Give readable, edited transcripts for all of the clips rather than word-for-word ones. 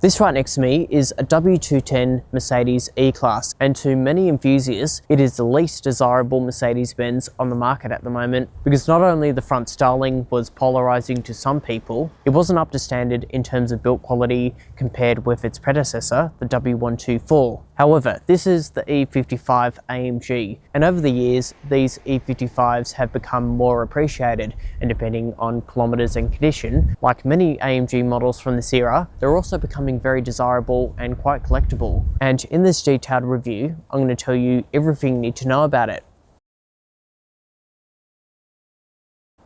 This right next to me is a W210 Mercedes E-Class, and to many enthusiasts, it is the least desirable Mercedes-Benz on the market at the moment, because not only the front styling was polarizing to some people, it wasn't up to standard in terms of build quality compared with its predecessor, the W124. However, this is the E55 AMG, and over the years, these E55s have become more appreciated, and depending on kilometers and condition, like many AMG models from this era, they're also becoming very desirable and quite collectible. And in this detailed review, I'm going to tell you everything you need to know about it.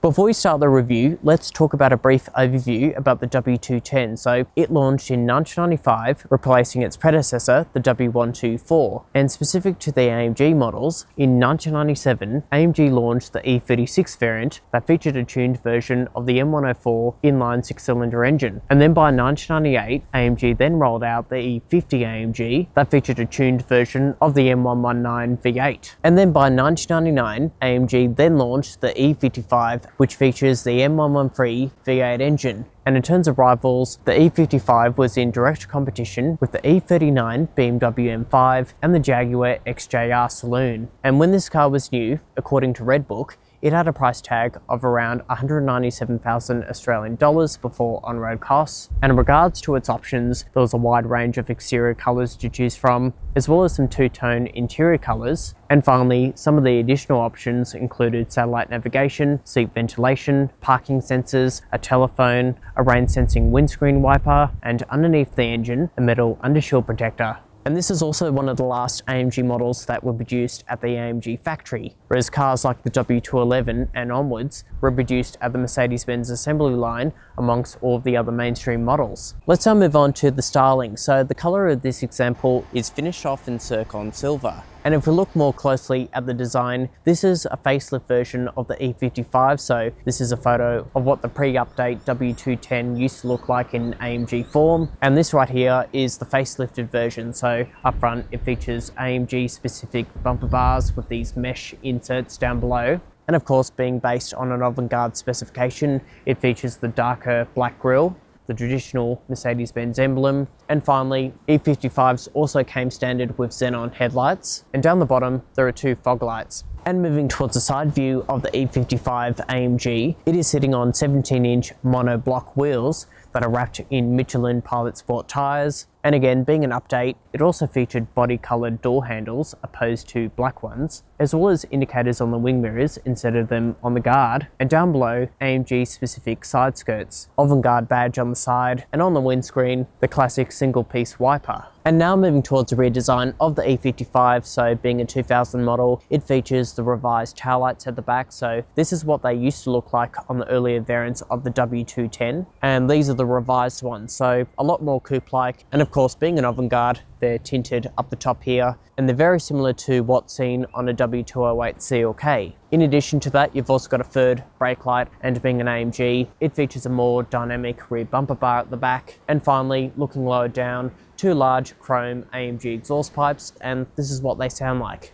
Before we start the review, let's talk about a brief overview about the W210. So it launched in 1995, replacing its predecessor, the W124. And specific to the AMG models, in 1997, AMG launched the E36 variant that featured a tuned version of the M104 inline 6-cylinder engine. And then by 1998, AMG then rolled out the E50 AMG that featured a tuned version of the M119 V8. And then by 1999, AMG then launched the E55, which features the M113 V8 engine. And in terms of rivals, the E55 was in direct competition with the E39 BMW M5 and the Jaguar XJR Saloon. And when this car was new, according to Redbook, it had a price tag of around 197,000 Australian dollars before on-road costs. And in regards to its options, there was a wide range of exterior colours to choose from, as well as some two-tone interior colours. And finally, some of the additional options included satellite navigation, seat ventilation, parking sensors, a telephone, a rain-sensing windscreen wiper, and underneath the engine, a metal undershield protector. And this is also one of the last AMG models that were produced at the AMG factory, whereas cars like the W211 and onwards were produced at the Mercedes-Benz assembly line amongst all of the other mainstream models. Let's now move on to the styling. So the colour of this example is finished off in zircon silver. And if we look more closely at the design, this is a facelift version of the E55, so this is a photo of what the pre-update W210 used to look like in AMG form. And this right here is the facelifted version, so up front it features AMG specific bumper bars with these mesh inserts down below. And of course, being based on an avant-garde specification, it features the darker black grille, the traditional Mercedes-Benz emblem, and finally, E55s also came standard with xenon headlights, and down the bottom there are two fog lights. And moving towards the side view of the E55 AMG, it is sitting on 17-inch monoblock wheels that are wrapped in Michelin Pilot Sport tyres. And again, being an update, it also featured body-coloured door handles opposed to black ones, as well as indicators on the wing mirrors instead of them on the guard. And down below, AMG specific side skirts, avant-garde badge on the side, and on the windscreen, the classic single-piece wiper. And now moving towards the rear design of the E55, so being a 2000 model, it features the revised taillights at the back. So this is what they used to look like on the earlier variants of the W210, and these are the revised ones, so a lot more coupe-like. And of course, being an avant-garde, they're tinted up the top here, and they're very similar to what's seen on a W208 C or K. In addition to that, you've also got a third brake light, and being an AMG, it features a more dynamic rear bumper bar at the back. And finally, looking lower down, two large chrome AMG exhaust pipes, and this is what they sound like.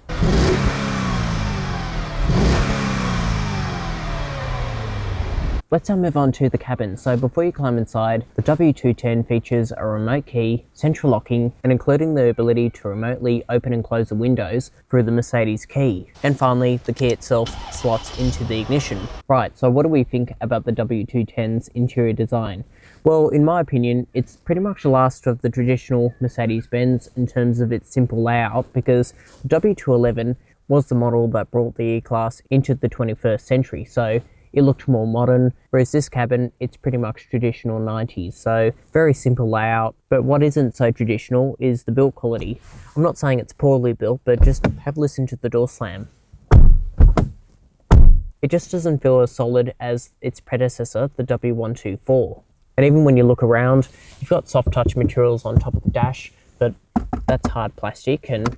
Let's now move on to the cabin. So before you climb inside, the W210 features a remote key, central locking, and including the ability to remotely open and close the windows through the Mercedes key. And finally, the key itself slots into the ignition. Right, so what do we think about the W210's interior design? Well, in my opinion, it's pretty much the last of the traditional Mercedes-Benz in terms of its simple layout, because the W211 was the model that brought the E-Class into the 21st century. So it looked more modern, whereas this cabin, it's pretty much traditional 90s, so very simple layout. But what isn't so traditional is the build quality. I'm not saying it's poorly built, but just have a listen to the door slam. It just doesn't feel as solid as its predecessor, the W124. And even when you look around, you've got soft touch materials on top of the dash, but that's hard plastic and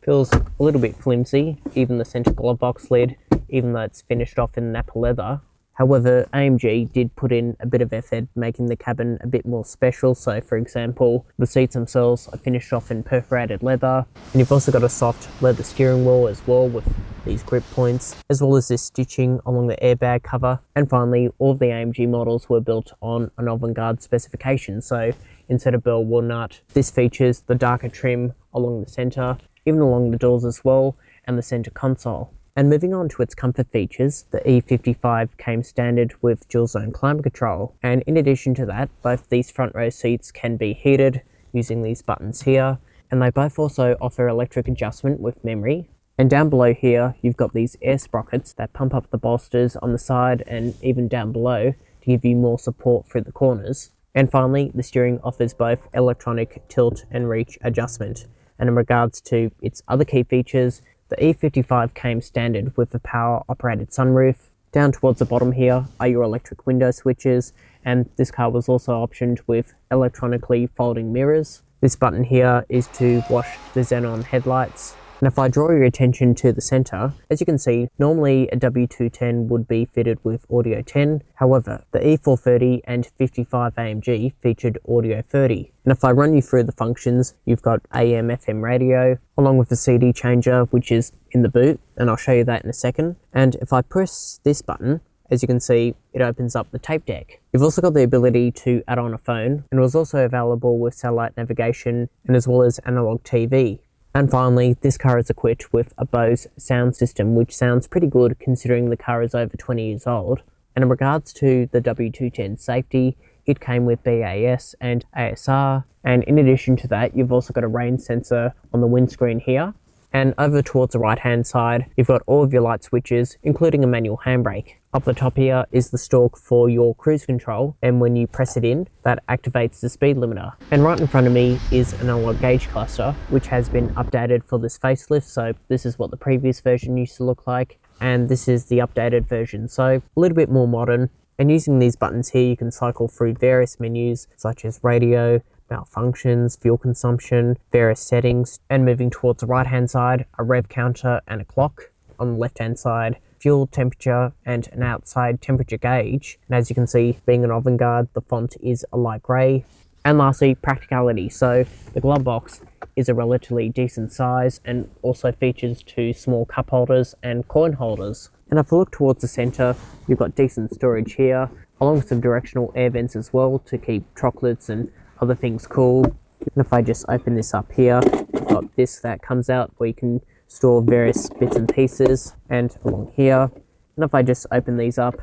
feels a little bit flimsy. Even the center glove box lid, even though it's finished off in Nappa leather. However, AMG did put in a bit of effort making the cabin a bit more special. So for example, the seats themselves are finished off in perforated leather, and you've also got a soft leather steering wheel as well with these grip points, as well as this stitching along the airbag cover. And finally, all of the AMG models were built on an avant-garde specification, so instead of burl walnut. This features the darker trim along the center, even along the doors as well, and the center console. And moving on to its comfort features, the E55 came standard with dual zone climate control. And in addition to that, both these front row seats can be heated using these buttons here. And they both also offer electric adjustment with memory. And down below here, you've got these air sprockets that pump up the bolsters on the side and even down below to give you more support through the corners. And finally, the steering offers both electronic tilt and reach adjustment. And in regards to its other key features, the E55 came standard with a power-operated sunroof. Down towards the bottom here are your electric window switches, and this car was also optioned with electronically folding mirrors. This button here is to wash the xenon headlights. And if I draw your attention to the center, as you can see, normally a W210 would be fitted with Audio 10. However, the E430 and 55 AMG featured Audio 30. And if I run you through the functions, you've got AM, FM radio, along with the CD changer, which is in the boot, and I'll show you that in a second. And if I press this button, as you can see, it opens up the tape deck. You've also got the ability to add on a phone, and it was also available with satellite navigation and as well as analog TV. And finally, this car is equipped with a Bose sound system, which sounds pretty good considering the car is over 20 years old. And in regards to the W210 safety, it came with BAS and ASR. And in addition to that, you've also got a rain sensor on the windscreen here. And over towards the right hand side, you've got all of your light switches, including a manual handbrake. Up the top here is the stalk for your cruise control, and when you press it in, that activates the speed limiter. And right in front of me is an analog gauge cluster, which has been updated for this facelift. So this is what the previous version used to look like, and this is the updated version. So a little bit more modern. And using these buttons here, you can cycle through various menus such as radio, malfunctions, fuel consumption, various settings, and moving towards the right hand side, a rev counter and a clock. On the left hand side, fuel temperature and an outside temperature gauge. And as you can see, being an avant-garde, the font is a light grey. And lastly, practicality. So the glove box is a relatively decent size and also features two small cup holders and coin holders. And if I look towards the center, you've got decent storage here, along with some directional air vents as well to keep chocolates and other things cool. And if I just open this up here, I've got this that comes out where you can store various bits and pieces, and along here. And if I just open these up,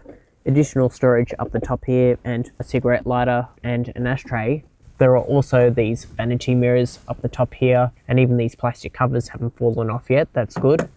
additional storage up the top here and a cigarette lighter and an ashtray. There are also these vanity mirrors up the top here, and even these plastic covers haven't fallen off yet. That's good.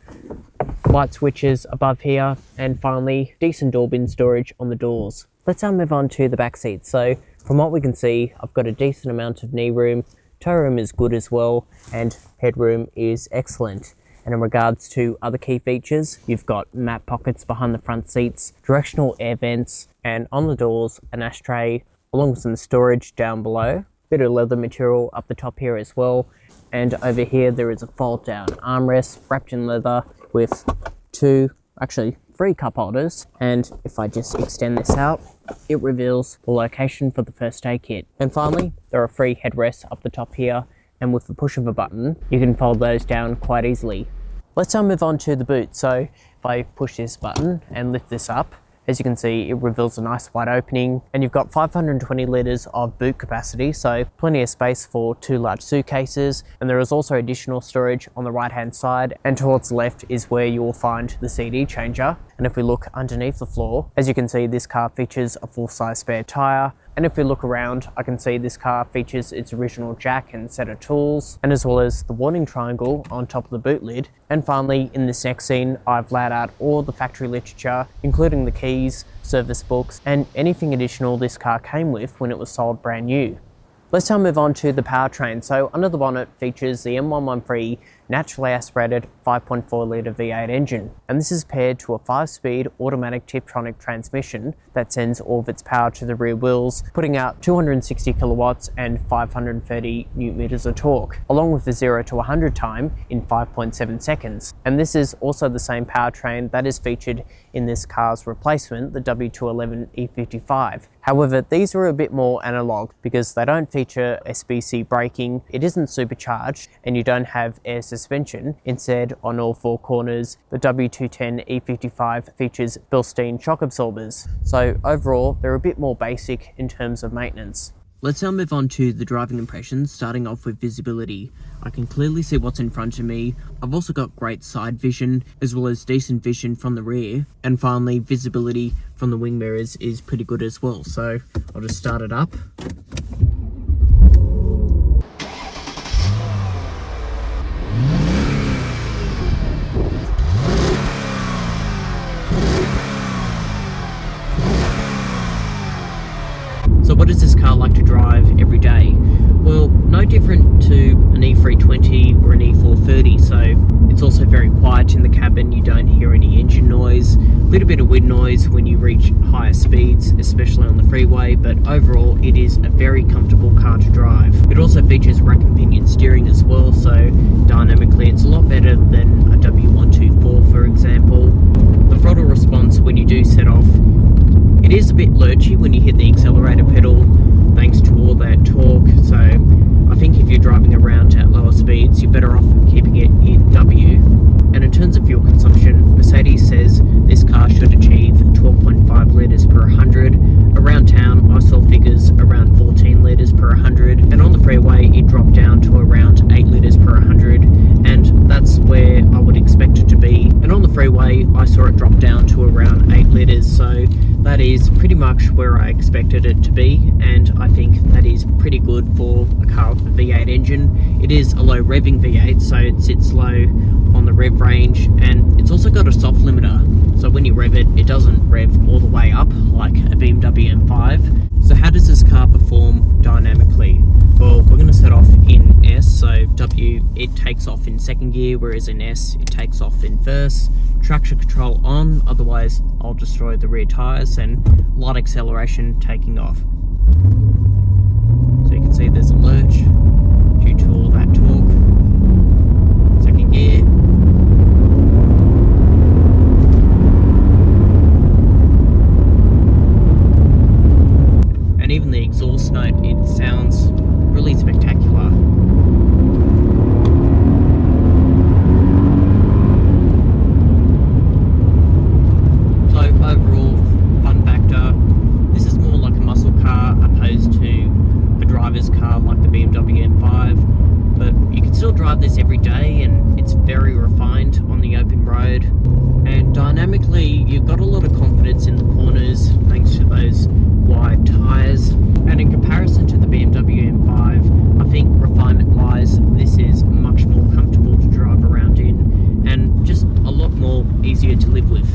Light switches above here, and finally decent door bin storage on the doors. Let's now move on to the back seat. So from what we can see, I've got a decent amount of knee room, toe room is good as well, and headroom is excellent. And in regards to other key features, you've got map pockets behind the front seats, directional air vents, and on the doors, an ashtray, along with some storage down below. Bit of leather material up the top here as well. And over here, there is a fold down armrest wrapped in leather with three cup holders. And if I just extend this out, it reveals the location for the first aid kit. And finally, there are 3 headrests up the top here, and with the push of a button, you can fold those down quite easily. Let's now move on to the boot. So if I push this button and lift this up, as you can see, it reveals a nice wide opening, and you've got 520 litres of boot capacity, so plenty of space for 2 large suitcases. And there is also additional storage on the right hand side, and towards the left is where you will find the CD changer. And if we look underneath the floor, as you can see, this car features a full-size spare tyre. And if we look around, I can see this car features its original jack and set of tools, and as well as the warning triangle on top of the boot lid. And finally, in this next scene, I've laid out all the factory literature, including the keys, service books, and anything additional this car came with when it was sold brand new. Let's now move on to the powertrain. So under the bonnet features the M113 naturally aspirated 5.4 litre V8 engine, and this is paired to a 5-speed automatic Tiptronic transmission that sends all of its power to the rear wheels, putting out 260 kilowatts and 530 newton meters of torque, along with the 0 to 100 time in 5.7 seconds. And this is also the same powertrain that is featured in this car's replacement, the W211 E55. However, these are a bit more analog because they don't feature SBC braking, it isn't supercharged, and you don't have air suspension. Instead, on all 4 corners, the W210 E55 features Bilstein shock absorbers. So overall, they're a bit more basic in terms of maintenance. Let's now move on to the driving impressions, starting off with visibility. I can clearly see what's in front of me. I've also got great side vision, as well as decent vision from the rear. And finally, visibility from the wing mirrors is pretty good as well. So I'll just start it up. So what does this car like to drive every day? Well, no different to an E320 or an E430, so it's also very quiet in the cabin. You don't hear any engine noise, a little bit of wind noise when you reach higher speeds, especially on the freeway, but overall it is a very comfortable car to drive. It also features rack and pinion steering as well, so dynamically it's a lot better than a W124, for example. The throttle response when you do set off, it is a bit lurchy when you hit the accelerator pedal, thanks to all that torque, so I think if you're driving around at lower speeds, you're better off keeping it in W. And in terms of fuel consumption, Mercedes says this car should achieve 12.5 litres per 100. Around town, I saw figures around 14 litres per 100, and on the freeway it dropped down to around 8 litres per 100, and that's where I would expect it to be. And on the freeway, I saw it drop down to around 8 litres, so that is pretty much where I expected it to be, and I think that is pretty good for a car with a V8 engine. It is a low revving V8, so it sits low on the rev range, and it's also got a soft limiter, so when you rev it, it doesn't rev all the way up like a BMW M5. So how does this car perform dynamically? Well, we're going to set off in S, so W, it takes off in second gear, whereas in S, it takes off in first. Traction control on, otherwise I'll destroy the rear tyres, and light acceleration taking off. So you can see there's a lurch due to all that torque. Second gear. And even the exhaust note, it sounds really spectacular. So overall, fun factor, this is more like a muscle car opposed to a driver's car like the BMW M5, but you can still drive this every day and it's very refined on the open road. And dynamically, you've got a lot of confidence in the corners thanks to those wide tyres. And in comparison to the BMW M5, I think refinement-wise, this is much more comfortable to drive around in and just a lot more easier to live with.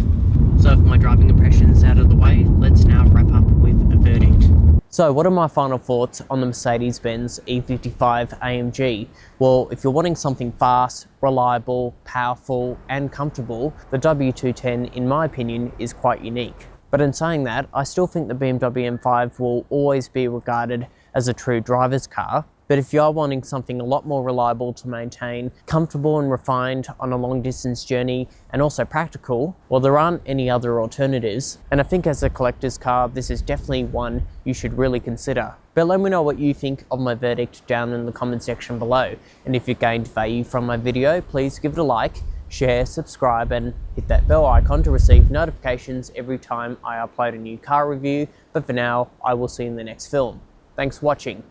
So with my driving impressions out of the way, let's now wrap up with a verdict. So what are my final thoughts on the Mercedes-Benz E55 AMG? Well, if you're wanting something fast, reliable, powerful and comfortable, the W210 in my opinion is quite unique. But in saying that, I still think the BMW M5 will always be regarded as a true driver's car. But if you are wanting something a lot more reliable to maintain, comfortable and refined on a long distance journey, and also practical, well, there aren't any other alternatives. And I think as a collector's car, this is definitely one you should really consider. But let me know what you think of my verdict down in the comment section below. And if you gained value from my video, please give it a like, share, subscribe, and hit that bell icon to receive notifications every time I upload a new car review. But for now, I will see you in the next film. Thanks for watching.